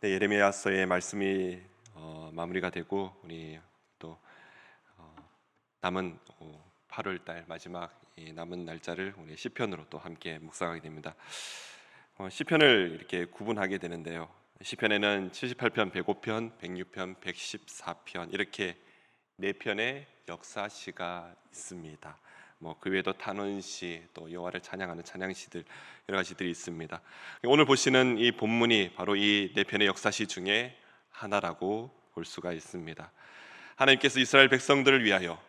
네, 예레미야서의 말씀이 마무리가 되고 우리 또 남은 8월 달 마지막 이 남은 날짜를 우리 시편으로 또 함께 묵상하게 됩니다. 시편을 이렇게 구분하게 되는데요. 시편에는 78편, 105편, 106편, 114편 이렇게 네 편의 역사시가 있습니다. 그 외에도 탄원시, 또 여호와를 찬양하는 찬양시들 여러 가지들이 있습니다. 오늘 보시는 이 본문이 바로 이 네 편의 역사시 중에 하나라고 볼 수가 있습니다. 하나님께서 이스라엘 백성들을 위하여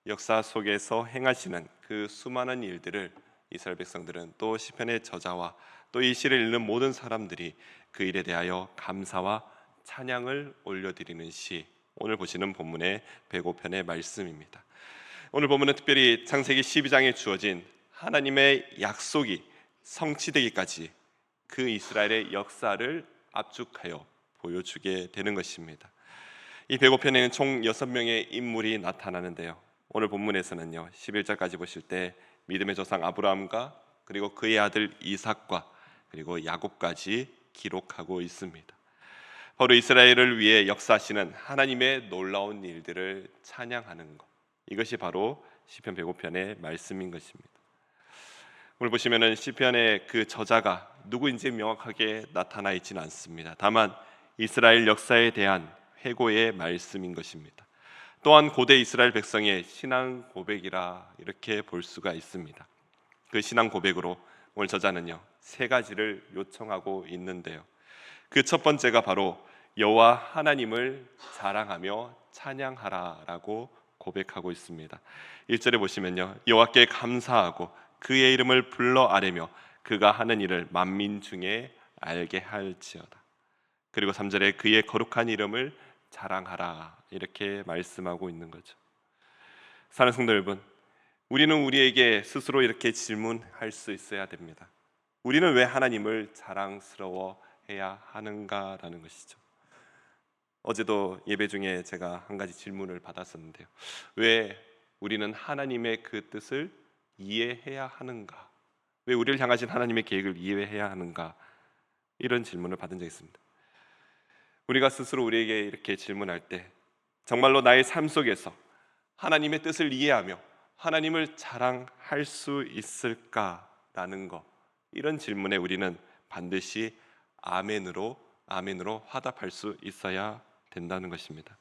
역사 속에서 행하시는 그 수많은 일들을 이스라엘 백성들은 또 시편의 저자와 또 이 시를 읽는 모든 사람들이 그 일에 대하여 감사와 찬양을 올려드리는 시, 오늘 보시는 본문의 105편의 말씀입니다. 오늘 본문은 특별히 창세기 12장에 주어진 하나님의 약속이 성취되기까지 그 이스라엘의 역사를 압축하여 보여주게 되는 것입니다. 이 105편에는 총 6명의 인물이 나타나는데요, 오늘 본문에서는요 11절까지 보실 때 믿음의 조상 아브라함과 그리고 그의 아들 이삭과 그리고 야곱까지 기록하고 있습니다. 바로 이스라엘을 위해 역사하시는 하나님의 놀라운 일들을 찬양하는 것, 이것이 바로 시편 105편의 말씀인 것입니다. 오늘 보시면은 시편의 그 저자가 누구인지 명확하게 나타나 있지는 않습니다. 다만 이스라엘 역사에 대한 회고의 말씀인 것입니다. 또한 고대 이스라엘 백성의 신앙 고백이라 이렇게 볼 수가 있습니다. 그 신앙 고백으로 오늘 저자는요 3가지를 요청하고 있는데요, 그 첫 번째가 바로 여호와 하나님을 자랑하며 찬양하라라고 고백하고 있습니다. 1절에 보시면요, 여호와께 감사하고 그의 이름을 불러 아뢰며 그가 하는 일을 만민 중에 알게 할지어다. 그리고 3절에 그의 거룩한 이름을 자랑하라, 이렇게 말씀하고 있는 거죠. 사랑하는 성도 여러분, 우리는 우리에게 스스로 이렇게 질문할 수 있어야 됩니다. 우리는 왜 하나님을 자랑스러워해야 하는가라는 것이죠. 어제도 예배 중에 제가 한 가지 질문을 받았었는데요, 왜 우리는 하나님의 그 뜻을 이해해야 하는가, 왜 우리를 향하신 하나님의 계획을 이해해야 하는가, 이런 질문을 받은 적이 있습니다. 우리가 스스로 우리에게 이렇게 질문할 때 정말로 나의 삶 속에서 하나님의 뜻을 이해하며 하나님을 자랑할 수 있을까라는 것, 이런 질문에 우리는 반드시 아멘으로 화답할 수 있어야 된다는 것입니다.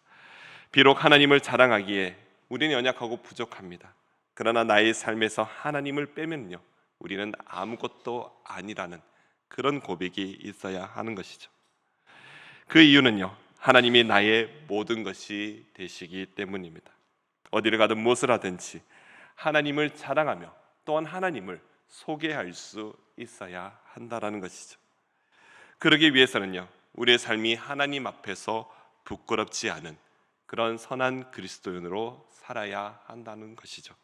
비록 하나님을 자랑하기에 우리는 연약하고 부족합니다. 그러나 나의 삶에서 하나님을 빼면요 우리는 아무것도 아니라는 그런 고백이 있어야 하는 것이죠. 그 이유는요, 하나님이 나의 모든 것이 되시기 때문입니다. 어디를 가든 무엇을 하든지 하나님을 자랑하며 또한 하나님을 소개할 수 있어야 한다라는 것이죠. 그러기 위해서는요 우리의 삶이 하나님 앞에서 부끄럽지 않은 그런 선한 그리스도인으로 살아야 한다는 것이죠.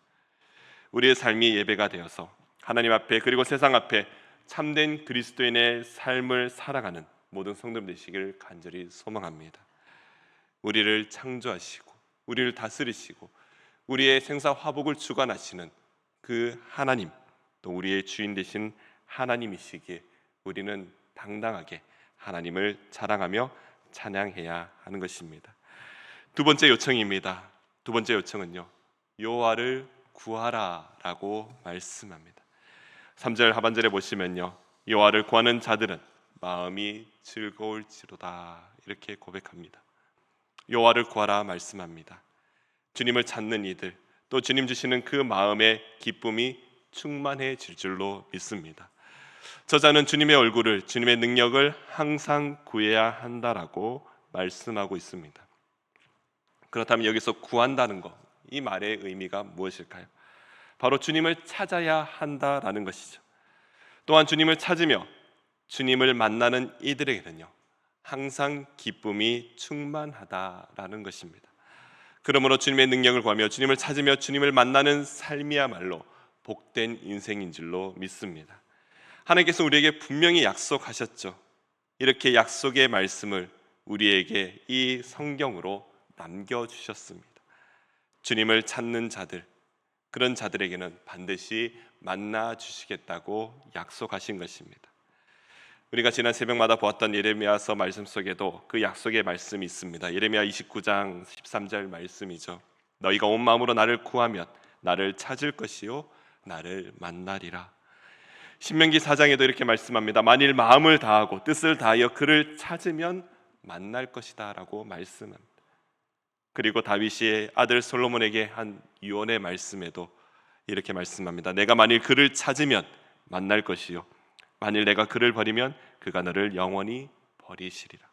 우리의 삶이 예배가 되어서 하나님 앞에 그리고 세상 앞에 참된 그리스도인의 삶을 살아가는 모든 성도들 되시길 간절히 소망합니다. 우리를 창조하시고 우리를 다스리시고 우리의 생사 화복을 주관하시는 그 하나님, 또 우리의 주인 되신 하나님이시기에 우리는 당당하게 하나님을 자랑하며 찬양해야 하는 것입니다. 두 번째 요청입니다. 두 번째 요청은요 여호와를 구하라라고 말씀합니다. 3절 하반절에 보시면요, 여호와를 구하는 자들은 마음이 즐거울지로다, 이렇게 고백합니다. 여호와를 구하라 말씀합니다. 주님을 찾는 이들, 또 주님 주시는 그 마음의 기쁨이 충만해질 줄로 믿습니다. 저자는 주님의 얼굴을, 주님의 능력을 항상 구해야 한다라고 말씀하고 있습니다. 그렇다면 여기서 구한다는 것, 이 말의 의미가 무엇일까요? 바로 주님을 찾아야 한다라는 것이죠. 또한 주님을 찾으며 주님을 만나는 이들에게는요 항상 기쁨이 충만하다라는 것입니다. 그러므로 주님의 능력을 구하며 주님을 찾으며 주님을 만나는 삶이야말로 복된 인생인 줄로 믿습니다. 하나님께서 우리에게 분명히 약속하셨죠. 이렇게 약속의 말씀을 우리에게 이 성경으로 남겨주셨습니다. 주님을 찾는 자들, 그런 자들에게는 반드시 만나 주시겠다고 약속하신 것입니다. 우리가 지난 새벽마다 보았던 예레미야서 말씀 속에도 그 약속의 말씀이 있습니다. 예레미야 29장 13절 말씀이죠. 너희가 온 마음으로 나를 구하면 나를 찾을 것이요 나를 만나리라. 신명기 4장에도 이렇게 말씀합니다. 만일 마음을 다하고 뜻을 다하여 그를 찾으면 만날 것이다 라고 말씀합니다. 그리고 다윗의 아들 솔로몬에게 한 유언의 말씀에도 이렇게 말씀합니다. 내가 만일 그를 찾으면 만날 것이요 만일 내가 그를 버리면 그가 너를 영원히 버리시리라.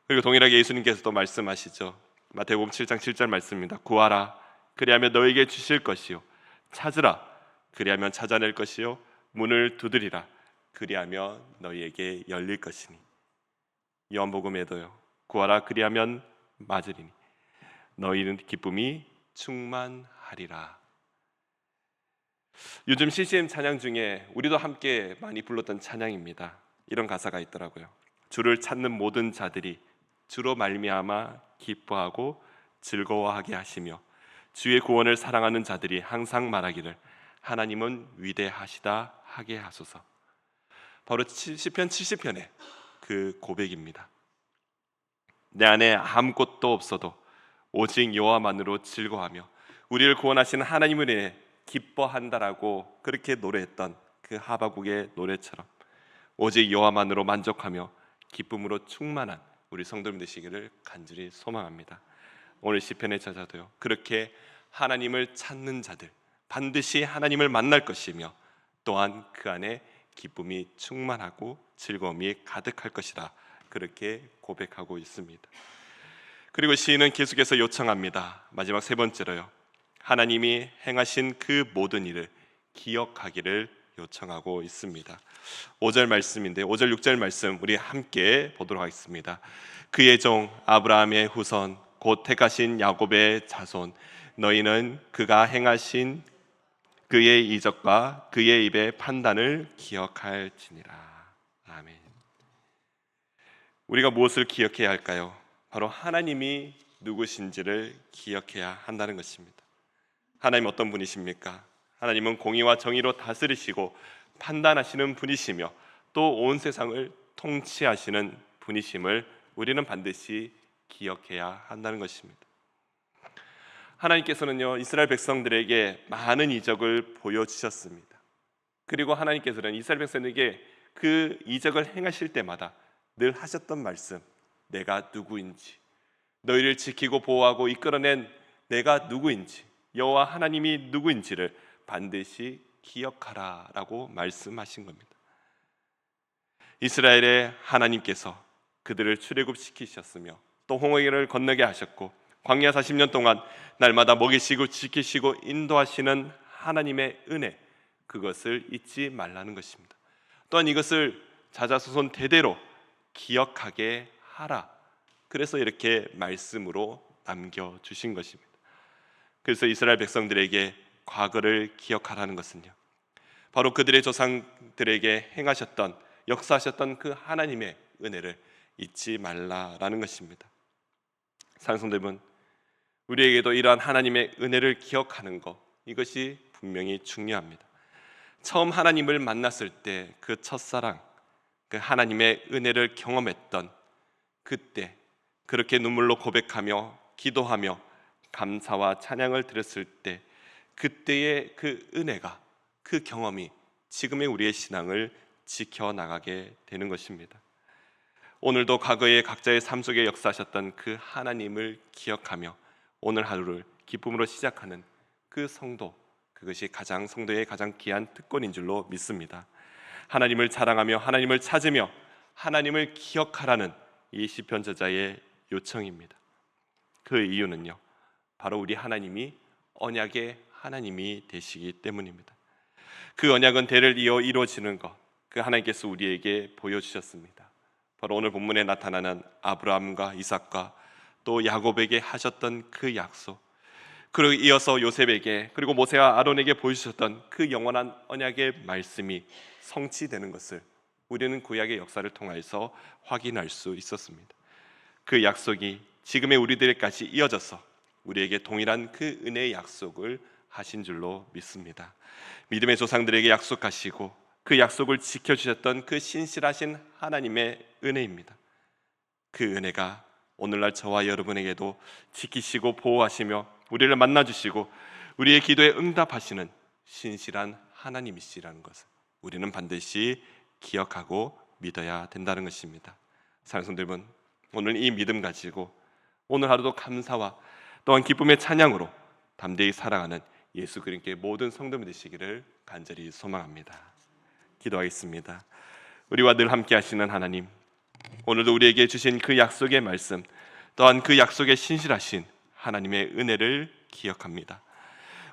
그리고 동일하게 예수님께서도 말씀하시죠. 마태복음 7장 7절 말씀입니다. 구하라 그리하면 너에게 주실 것이요 찾으라 그리하면 찾아낼 것이요 문을 두드리라 그리하면 너희에게 열릴 것이니. 요한복음에도요. 구하라 그리하면 맞으리니 너희는 기쁨이 충만하리라. 요즘 CCM 찬양 중에 우리도 함께 많이 불렀던 찬양입니다. 이런 가사가 있더라고요. 주를 찾는 모든 자들이 주로 말미암아 기뻐하고 즐거워하게 하시며 주의 구원을 사랑하는 자들이 항상 말하기를 하나님은 위대하시다 하게 하소서. 바로 시편 70편의 그 고백입니다. 내 안에 아무것도 없어도 오직 여호와만으로 즐거워하며 우리를 구원하시는 하나님을 인해 기뻐한다라고 그렇게 노래했던 그 하바국의 노래처럼 오직 여호와만으로 만족하며 기쁨으로 충만한 우리 성도님 되시기를 간절히 소망합니다. 오늘 시편의 저자도요. 그렇게 하나님을 찾는 자들 반드시 하나님을 만날 것이며 또한 그 안에 기쁨이 충만하고 즐거움이 가득할 것이다. 그렇게 고백하고 있습니다. 그리고 시인은 계속해서 요청합니다. 마지막 세 번째로요. 하나님이 행하신 그 모든 일을 기억하기를 요청하고 있습니다. 5절 말씀인데 5절 6절 말씀 우리 함께 보도록 하겠습니다. 그의 종 아브라함의 후손 곧 택하신 야곱의 자손 너희는 그가 행하신 그의 이적과 그의 입의 판단을 기억할지니라. 아멘. 우리가 무엇을 기억해야 할까요? 바로 하나님이 누구신지를 기억해야 한다는 것입니다. 하나님 어떤 분이십니까? 하나님은 공의와 정의로 다스리시고 판단하시는 분이시며 또 온 세상을 통치하시는 분이심을 우리는 반드시 기억해야 한다는 것입니다. 하나님께서는요 이스라엘 백성들에게 많은 이적을 보여주셨습니다. 그리고 하나님께서는 이스라엘 백성에게 그 이적을 행하실 때마다 늘 하셨던 말씀, 내가 누구인지, 너희를 지키고 보호하고 이끌어낸 내가 누구인지, 여호와 하나님이 누구인지를 반드시 기억하라라고 말씀하신 겁니다. 이스라엘의 하나님께서 그들을 출애굽시키셨으며 또 홍해를 건너게 하셨고 광야 40년 동안 날마다 먹이시고 지키시고 인도하시는 하나님의 은혜, 그것을 잊지 말라는 것입니다. 또한 이것을 자자손손 대대로 기억하게 하라. 그래서 이렇게 말씀으로 남겨주신 것입니다. 그래서 이스라엘 백성들에게 과거를 기억하라는 것은요 바로 그들의 조상들에게 행하셨던 역사하셨던 그 하나님의 은혜를 잊지 말라라는 것입니다. 사랑하는 여러분, 우리에게도 이러한 하나님의 은혜를 기억하는 것, 이것이 분명히 중요합니다. 처음 하나님을 만났을 때 그 첫사랑, 그 하나님의 은혜를 경험했던 그때 그렇게 눈물로 고백하며 기도하며 감사와 찬양을 드렸을 때 그때의 그 은혜가, 그 경험이 지금의 우리의 신앙을 지켜나가게 되는 것입니다. 오늘도 과거의 각자의 삶 속에 역사하셨던 그 하나님을 기억하며 오늘 하루를 기쁨으로 시작하는 그 성도, 그것이 성도의 가장 귀한 특권인 줄로 믿습니다. 하나님을 자랑하며 하나님을 찾으며 하나님을 기억하라는 이 시편 저자의 요청입니다. 그 이유는요 바로 우리 하나님이 언약의 하나님이 되시기 때문입니다. 그 언약은 대를 이어 이루어지는 것, 그 하나님께서 우리에게 보여주셨습니다. 바로 오늘 본문에 나타나는 아브라함과 이삭과 또 야곱에게 하셨던 그 약속, 그리고 이어서 요셉에게 그리고 모세와 아론에게 보여주셨던 그 영원한 언약의 말씀이 성취되는 것을 우리는 구약의 역사를 통해서 확인할 수 있었습니다. 그 약속이 지금의 우리들에게까지 이어져서 우리에게 동일한 그 은혜의 약속을 하신 줄로 믿습니다. 믿음의 조상들에게 약속하시고 그 약속을 지켜주셨던 그 신실하신 하나님의 은혜입니다. 그 은혜가 오늘날 저와 여러분에게도 지키시고 보호하시며 우리를 만나주시고 우리의 기도에 응답하시는 신실한 하나님이시라는 것을 우리는 반드시 기억하고 믿어야 된다는 것입니다. 사랑하는 성도 여러분, 오늘 이 믿음 가지고 오늘 하루도 감사와 또한 기쁨의 찬양으로 담대히 살아가는 예수 그리스도의 모든 성도들 되시기를 간절히 소망합니다. 기도하겠습니다. 우리와 늘 함께 하시는 하나님, 오늘도 우리에게 주신 그 약속의 말씀 또한 그 약속에 신실하신 하나님의 은혜를 기억합니다.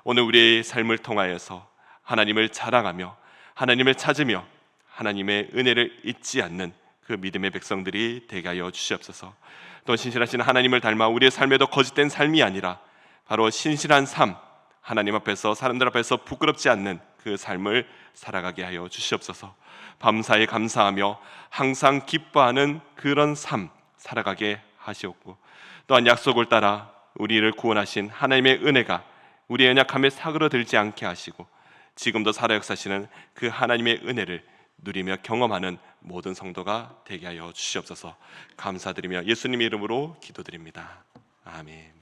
오늘 우리의 삶을 통하여서 하나님을 자랑하며 하나님을 찾으며 하나님의 은혜를 잊지 않는 그 믿음의 백성들이 되게 하여 주시옵소서. 또 신실하신 하나님을 닮아 우리의 삶에도 거짓된 삶이 아니라 바로 신실한 삶, 하나님 앞에서 사람들 앞에서 부끄럽지 않는 그 삶을 살아가게 하여 주시옵소서. 밤사이 감사하며 항상 기뻐하는 그런 삶 살아가게 하시옵고, 또한 약속을 따라 우리를 구원하신 하나님의 은혜가 우리의 연약함에 사그러들지 않게 하시고 지금도 살아 역사하시는 그 하나님의 은혜를 누리며 경험하는 모든 성도가 되게 하여 주시옵소서. 감사드리며 예수님의 이름으로 기도드립니다. 아멘.